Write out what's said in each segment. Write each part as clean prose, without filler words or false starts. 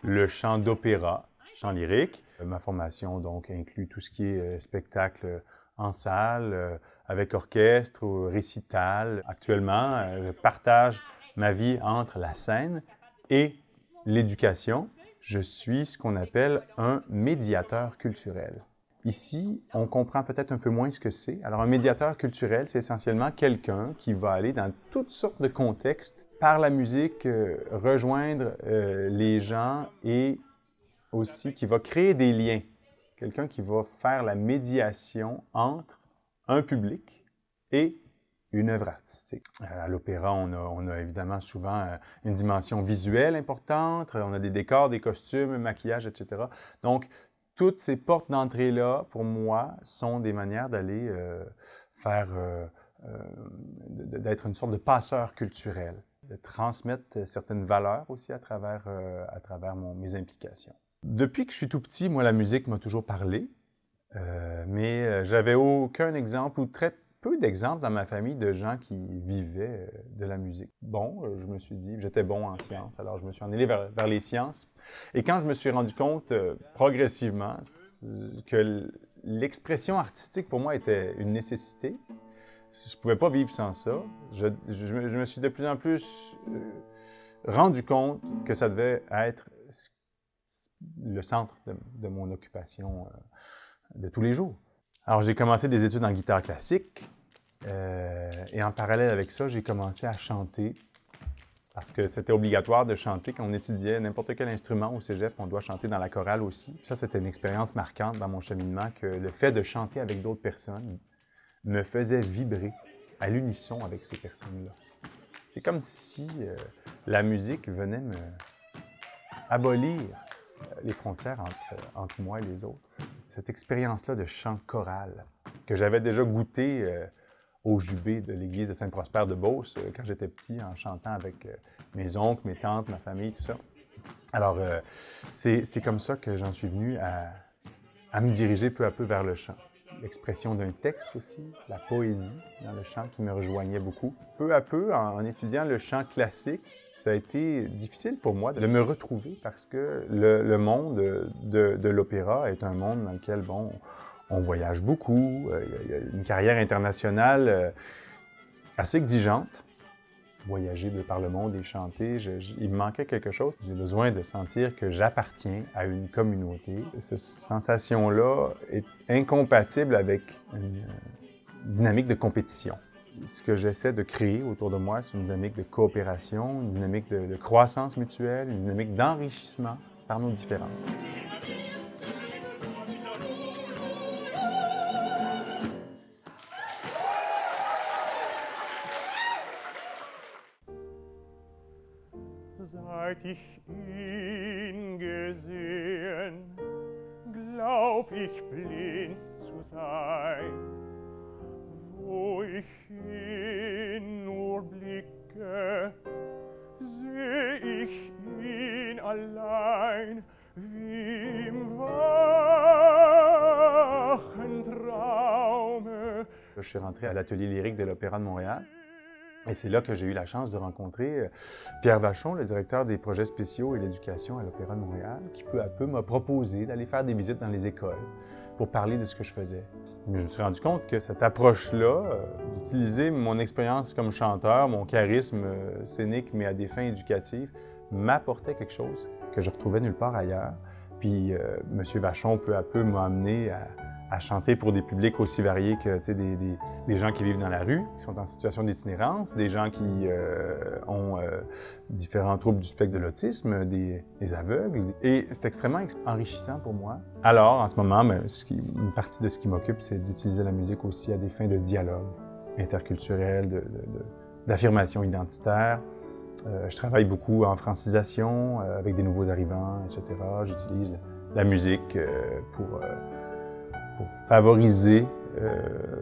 le chant d'opéra, chant lyrique. Ma formation donc inclut tout ce qui est spectacle en salle, avec orchestre ou récital. Actuellement, je partage ma vie entre la scène et l'éducation. Je suis ce qu'on appelle un médiateur culturel. Ici, on comprend peut-être un peu moins ce que c'est. Alors, un médiateur culturel, c'est essentiellement quelqu'un qui va aller dans toutes sortes de contextes, par la musique, rejoindre les gens et aussi qui va créer des liens. Quelqu'un qui va faire la médiation entre un public et une œuvre artistique. À l'opéra, on a évidemment souvent une dimension visuelle importante, on a des décors, des costumes, un maquillage, etc. Donc, toutes ces portes d'entrée-là, pour moi, sont des manières d'aller d'être une sorte de passeur culturel, de transmettre certaines valeurs aussi à travers mes implications. Depuis que je suis tout petit, moi, la musique m'a toujours parlé, mais j'avais aucun exemple ou très peu d'exemples dans ma famille de gens qui vivaient de la musique. Bon, je me suis dit, j'étais bon en sciences, alors je me suis en allé vers les sciences. Et quand je me suis rendu compte progressivement que l'expression artistique pour moi était une nécessité, je ne pouvais pas vivre sans ça, je me suis de plus en plus rendu compte que ça devait être le centre de mon occupation de tous les jours. Alors, j'ai commencé des études en guitare classique et en parallèle avec ça, j'ai commencé à chanter parce que c'était obligatoire de chanter quand on étudiait n'importe quel instrument au cégep, on doit chanter dans la chorale aussi. Ça, c'était une expérience marquante dans mon cheminement que le fait de chanter avec d'autres personnes me faisait vibrer à l'unisson avec ces personnes-là. C'est comme si la musique venait me abolir les frontières entre moi et les autres. Cette expérience-là de chant choral, que j'avais déjà goûté au jubé de l'église de Saint-Prosper de Beauce quand j'étais petit, en chantant avec mes oncles, mes tantes, ma famille, tout ça. Alors, c'est comme ça que j'en suis venu à me diriger peu à peu vers le chant. L'expression d'un texte aussi, la poésie dans le chant qui me rejoignait beaucoup. Peu à peu, en étudiant le chant classique, ça a été difficile pour moi de me retrouver parce que le monde de l'opéra est un monde dans lequel, bon, on voyage beaucoup, il y a une carrière internationale assez exigeante. Voyager par le monde et chanter, il me manquait quelque chose. J'ai besoin de sentir que j'appartiens à une communauté. Cette sensation-là est incompatible avec une dynamique de compétition. Ce que j'essaie de créer autour de moi, c'est une dynamique de coopération, une dynamique de croissance mutuelle, une dynamique d'enrichissement par nos différences. Seit ich ihn gesehen, glaub ich blind zu sein. Wo ich hin nur blicke, seh ich ihn allein, wie im wachen Traume. Je suis rentré à l'atelier lyrique de l'Opéra de Montréal. Et c'est là que j'ai eu la chance de rencontrer Pierre Vachon, le directeur des projets spéciaux et l'éducation à l'Opéra de Montréal, qui peu à peu m'a proposé d'aller faire des visites dans les écoles pour parler de ce que je faisais. Mais je me suis rendu compte que cette approche-là, d'utiliser mon expérience comme chanteur, mon charisme scénique, mais à des fins éducatives, m'apportait quelque chose que je retrouvais nulle part ailleurs. Puis M. Vachon, peu à peu, m'a amené à chanter pour des publics aussi variés que des gens qui vivent dans la rue, qui sont en situation d'itinérance, des gens qui ont différents troubles du spectre de l'autisme, des aveugles. Et c'est extrêmement enrichissant pour moi. Alors, en ce moment, une partie de ce qui m'occupe, c'est d'utiliser la musique aussi à des fins de dialogue interculturel, d'affirmation identitaire. Je travaille beaucoup en francisation avec des nouveaux arrivants, etc. J'utilise la musique pour favoriser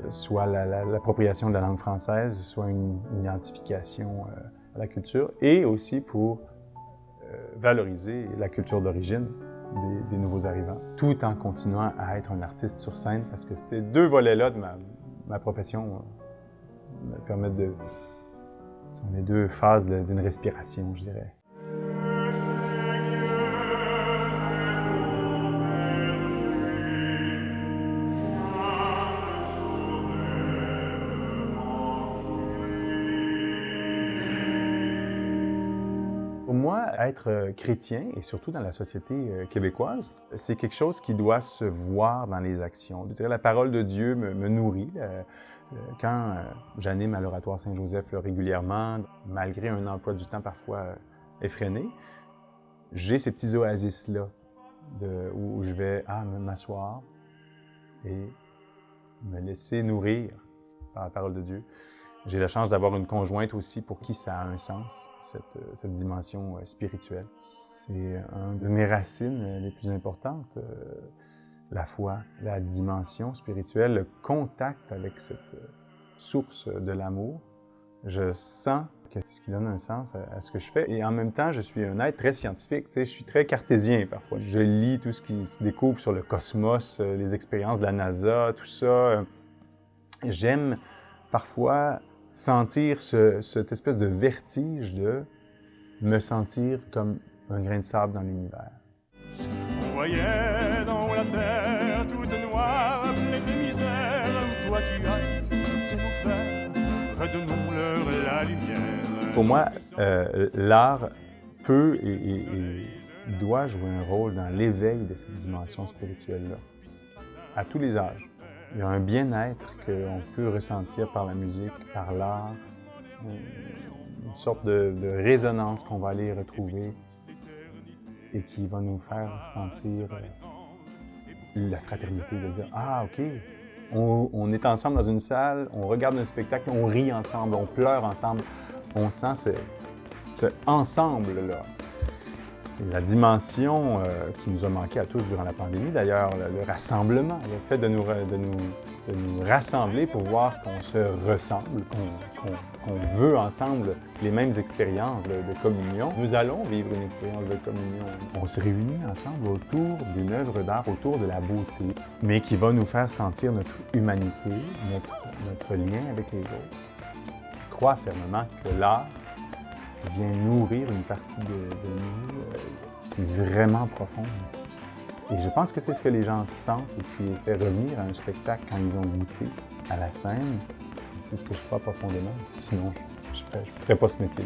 soit l'appropriation de la langue française, soit une identification à la culture, et aussi pour valoriser la culture d'origine des nouveaux arrivants, tout en continuant à être un artiste sur scène, parce que ces deux volets-là de ma profession me permettent de... Ce sont les deux phases d'une respiration, je dirais. moi, être chrétien, et surtout dans la société québécoise, c'est quelque chose qui doit se voir dans les actions. Je dirais, la parole de Dieu me nourrit. Quand j'anime à l'Oratoire Saint-Joseph régulièrement, malgré un emploi du temps parfois effréné, j'ai ces petits oasis-là où je vais m'asseoir et me laisser nourrir par la parole de Dieu. J'ai la chance d'avoir une conjointe aussi pour qui ça a un sens, cette dimension spirituelle. C'est une de mes racines les plus importantes, la foi, la dimension spirituelle, le contact avec cette source de l'amour. Je sens que c'est ce qui donne un sens à ce que je fais. Et en même temps, je suis un être très scientifique. Je suis très cartésien parfois. Je lis tout ce qui se découvre sur le cosmos, les expériences de la NASA, tout ça. J'aime parfois sentir cette espèce de vertige de me sentir comme un grain de sable dans l'univers. On voyait dans la terre toute noire, pleine de misère. Toi tu as dit, c'est nos frères, redonnons-leur la lumière. Pour moi, l'art peut et doit jouer un rôle dans l'éveil de cette dimension spirituelle-là, à tous les âges. Il y a un bien-être qu'on peut ressentir par la musique, par l'art, une sorte de résonance qu'on va aller retrouver et qui va nous faire sentir la fraternité, de dire « Ah, OK, on est ensemble dans une salle, on regarde un spectacle, on rit ensemble, on pleure ensemble. » On sent ce ensemble-là. C'est la dimension qui nous a manqué à tous durant la pandémie, d'ailleurs, le rassemblement, le fait de nous rassembler pour voir qu'on se ressemble, qu'on veut ensemble les mêmes expériences de communion. Nous allons vivre une expérience de communion. On se réunit ensemble autour d'une œuvre d'art, autour de la beauté, mais qui va nous faire sentir notre humanité, notre lien avec les autres. Je crois fermement que l'art vient nourrir une partie de nous qui est vraiment profonde. Et je pense que c'est ce que les gens sentent et qui les fait revenir à un spectacle quand ils ont goûté à la scène. C'est ce que je crois profondément. Sinon, je ne ferais pas ce métier.